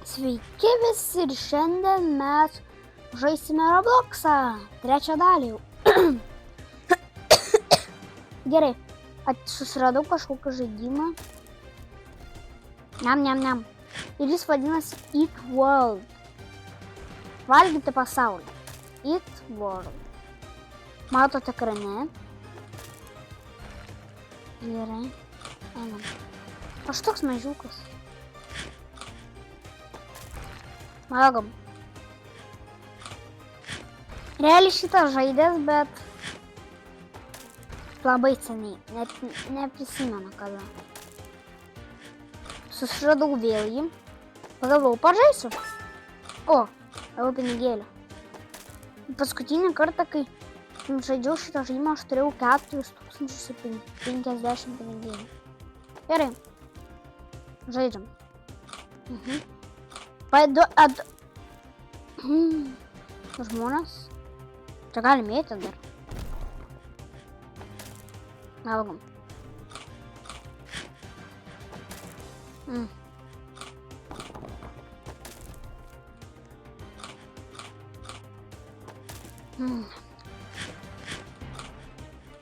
Sveiki visi ir šiandien mes žaisime Robloxą, trečią dalį. Gerai, susiradau kažkokį žaidimą. Niam. Ir jis vadinasi Eat World. Valgyti pasaulį. Eat World. Matote ekrane. Gerai, einam. Aš toks mažiukas. Valgom. Realiai šitą žaidęs, bet labai seniai. Net neprisimenu kada. Susiradau vėl jį. Pagalvojau, pažaisiu. O, gavau pinigėlį. Paskutinį kartą, kai žaidžiau šitą žaidimą, aš turėjau 4050 pinigėlį. Gerai. Žaidžiam. Žmonės. Čia galim eiti dar. Valgom.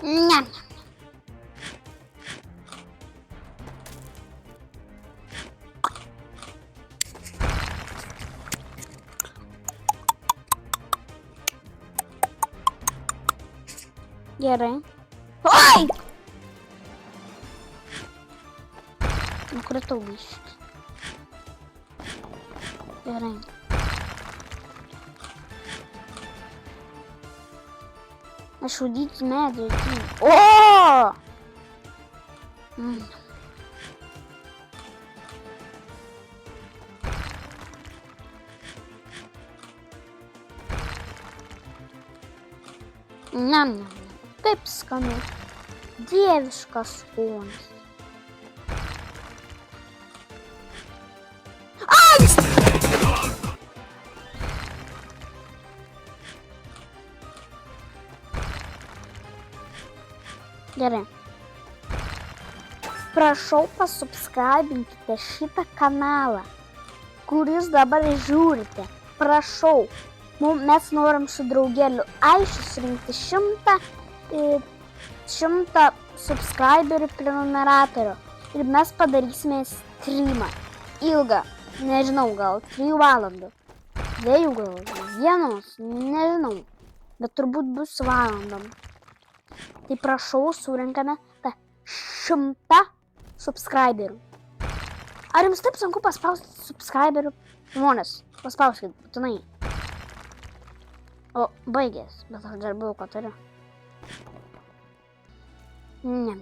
Niam. Gerai. Oi! Nukritau biškį. Gerai. Našudyti medį. O! Niam. Kaip skanu. Dieviškas skonis. Ai! Gerai. Prašau pasubscribinkite šitą kanalą, kuris dabar žiūrite. Prašau. Mes norim su draugeliu Aišiu surinkti 100 subscriberių prenumeratorių. Ir mes padarysime streamą. Ilgą, nežinau, gal 3 valandų. 2 gal, 1, nežinau. Bet turbūt bus valandom. Tai prašau, surinkame tą 100 subscriberių. Ar jums taip sunku paspausti subscriberių? Žmonės, paspauskit, būtinai. O, baigės, bet aš dar buvau, ką turiu. Niam.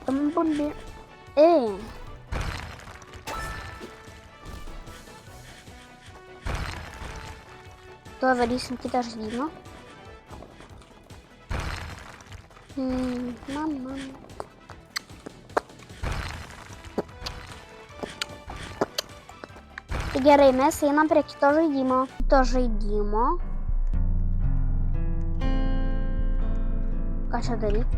Tambunbi. Tuo varysim kitą žaidimą. Mama. Tai gerai, mes einam prie kito žaidimo. Ką čia daryti?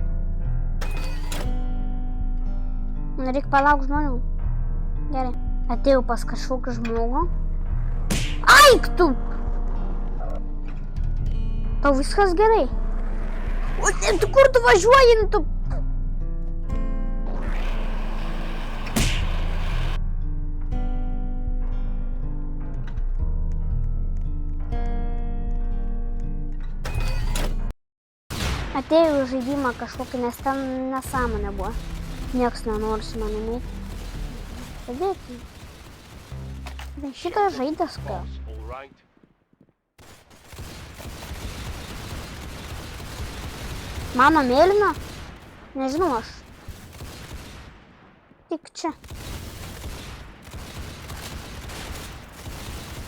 Reikia palauk žmonių. Gerai. Atėjau pas kažkokį žmogų. Aik tu! Tau viskas gerai. O, tu kur tu važiuoji? Tu... Atėjau į žaidimą kažkokį, nes ten nesąmonė buvo. Nieks nenori su manimi. Padėti. Šitas žaidas ką? Mano mėlyna? Nežinau aš. Tik čia.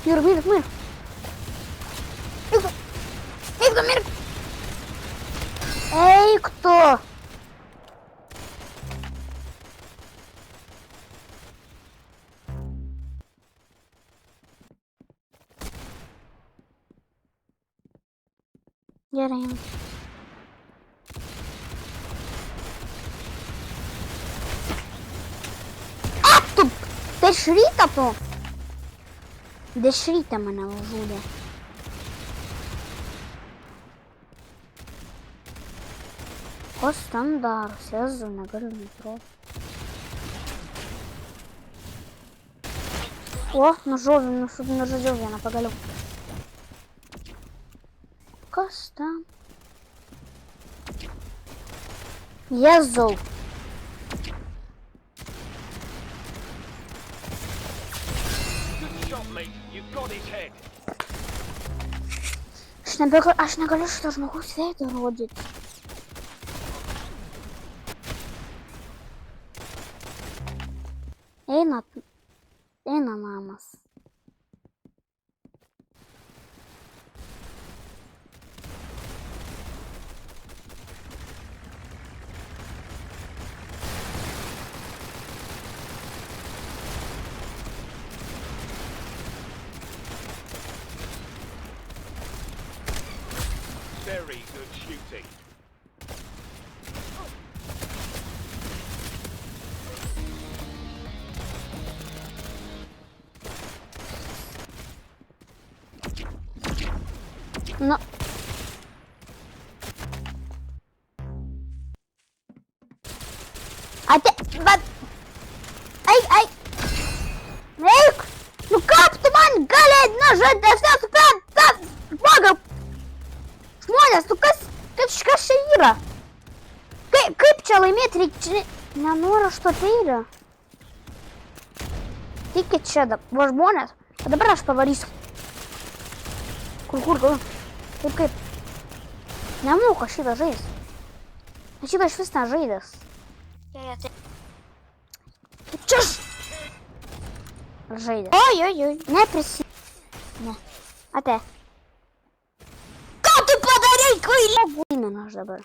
Mirk. Eik, mirk. Ei! Ей, кто? Ярим. А, тут! Де шріта то? Де шріта мене вожуде? Стандарт, связано на горный троп. О, ножовый, ну что на ножовый я напоголю. Костам. Я зол. Аж на голю, что ж могу все это родить. Ей на мамас. Very good shooting. Но... Ай! Эй! Ну как туман галять ножа, да все супер, бога! Шмоля, сука, качка шеира! Кипчали метрик, на нора что ты? Ты кичеда, ваш бонус, подобраш поварис. Куркурка, кип. Не мука, шида жизнь. Шида швестна жизнь. Чушь! Жизнь. Ой-ой-ой, не приси. Не. А ты? Как ты подарил кой? Имя наш забыл.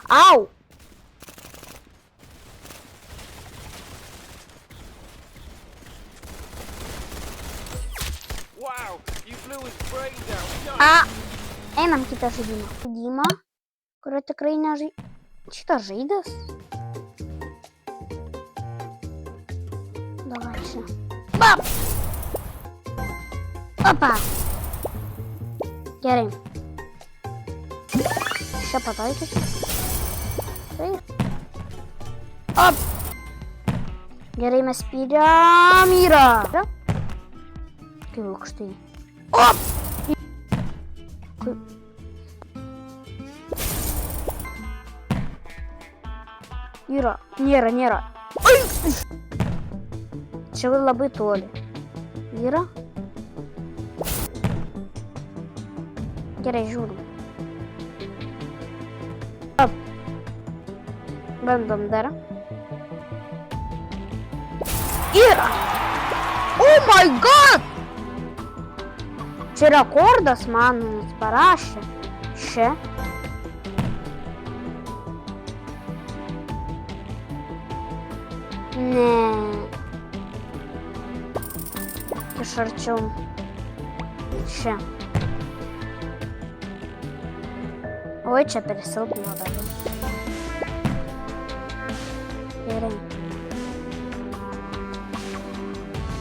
Ау! Wow, you blew his brains out. А! Нам kita si Dima. Dima? Коротко країна жи... Чи-то жидас? Давай ще. Бап! Опа! Ярим. Ще потайки. Оп! Ярим спіля міра. Ти лук ти. Оп! Нера. Ой! Ще лаби Толі. Віра? Герей журу. Оп. Бендомдера. Іра! О май гад! Чиракордас, ману, спараще. Ще. Не. Кишарчун. Ще. Ой, че пересылку надо. Берем.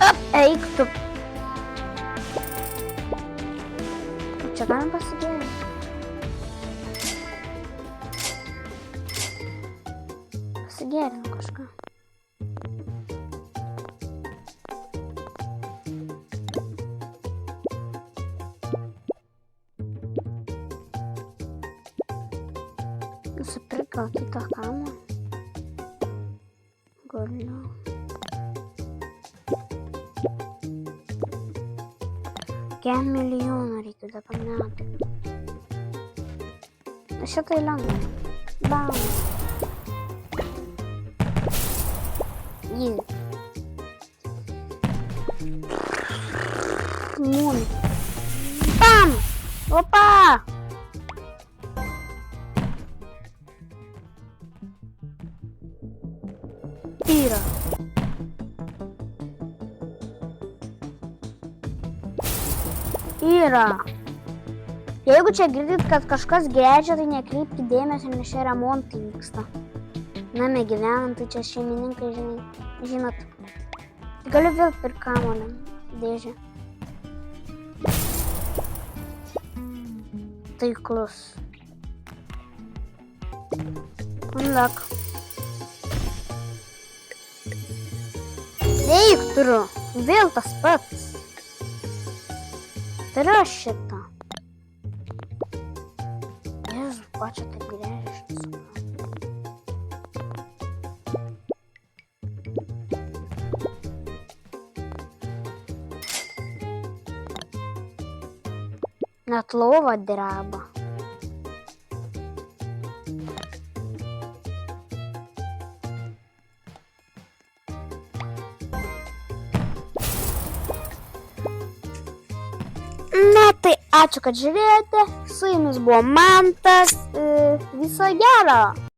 Оп, эй, кто? Чекаем посидели. Посидели, кошка. Запрыгал тут акама. Гульно. Che è un milione da pannate. Lasciate il lago. Bam. Easy. Moon. Bam! Опа! Yra. Yra. Jeigu čia girdit, kad kažkas grėžia, tai nekreipkite dėmesio, nes čia remontai vyksta. Name gyvenam, tai čia šeimininkai, žinot. Galiu vėl per kamuolį dėžę. Taiklus. Unlock. Eik turiu, vėl tas pats. Tai yra šitą. Jėzus, pačia taip grėžia, aš nesuprantu. Net lova dreba. Na tai ačiū, kad žiūrėjote. Su jumis buvo Mantas. Viso gero.